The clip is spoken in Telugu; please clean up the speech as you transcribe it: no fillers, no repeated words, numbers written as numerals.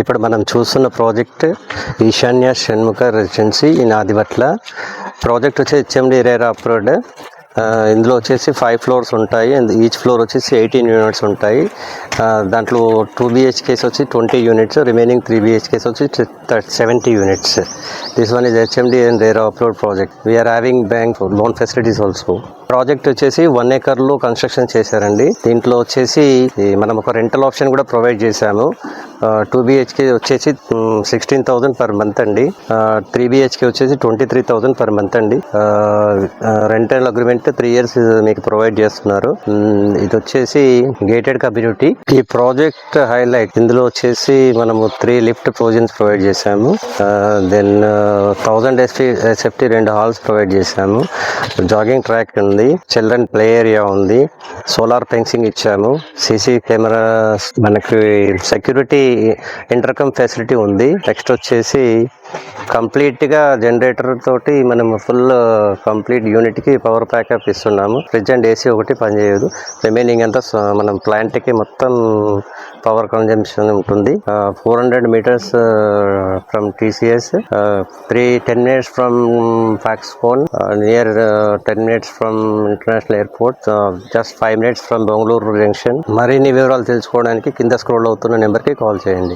ఇప్పుడు మనం చూస్తున్న ప్రాజెక్ట్ ఈశాన్య Shanmukha residency in Adibatla. Project వచ్చి హెచ్ఎండి రేరా అప్రూవ్డ్. ఇందులో వచ్చేసి 5 ఫ్లోర్స్ ఉంటాయి అండ్ ఈచ్ ఫ్లోర్ వచ్చేసి 18 యూనిట్స్ ఉంటాయి. దాంట్లో 2 BHKs వచ్చి 20 యూనిట్స్, రిమైనింగ్ 3 BHKs వచ్చి 70 units. This one is HMD and RERA approved project. We're having bank loan facilities also. Project వచ్చేసి 1 acre కన్స్ట్రక్షన్ చేశారండి. దీంట్లో వచ్చేసి మనం ఒక రెంటల్ ఆప్షన్ కూడా ప్రొవైడ్ చేశాము. 2 BHK వచ్చేసి 16,000 per month అండి. 3 BHK వచ్చేసి 23,000 per month అండి. రెంటల్ అగ్రిమెంట్ 3 years మీకు ప్రొవైడ్ చేస్తున్నారు. ఇది వచ్చేసి గేటెడ్ కమ్యూనిటీ. ఈ ప్రాజెక్ట్ హైలైట్ ఇందులో వచ్చేసి మనము 3 లిఫ్ట్ ప్రొవిజన్స్ ప్రొవైడ్ చేశాము. దెన్ 1000 SFT 2 హాల్స్ ప్రొవైడ్ చేశాము. జాగింగ్ ట్రాక్ ఉంది, చిల్డ్రన్ ప్లే ఏరియా ఉంది, సోలార్ ఫెన్సింగ్ ఇచ్చాము, సీసీ కెమెరాస్, మనకి సెక్యూరిటీ ఇంటర్కమ్ ఫెసిలిటీ ఉంది. నెక్స్ట్ వచ్చేసి కంప్లీట్గా జనరేటర్ తోటి మనం ఫుల్ కంప్లీట్ యూనిట్కి పవర్ బ్యాకప్ ఇస్తున్నాము. ఫ్రిడ్జ్ అండ్ AC ఒకటి పనిచేయదు. రిమైనింగ్ అంతా మనం ప్లాంట్కి మొత్తం పవర్ కన్జంప్షన్ ఉంటుంది. 400 meters from TCS, 10 minutes from Foxconn, near 10 minutes from international airport, just 5 minutes from Bengaluru junction. మరిన్ని వివరాలు తెలుసుకోవడానికి కింద స్క్రోల్ అవుతున్న నెంబర్కి కాల్ చేయండి.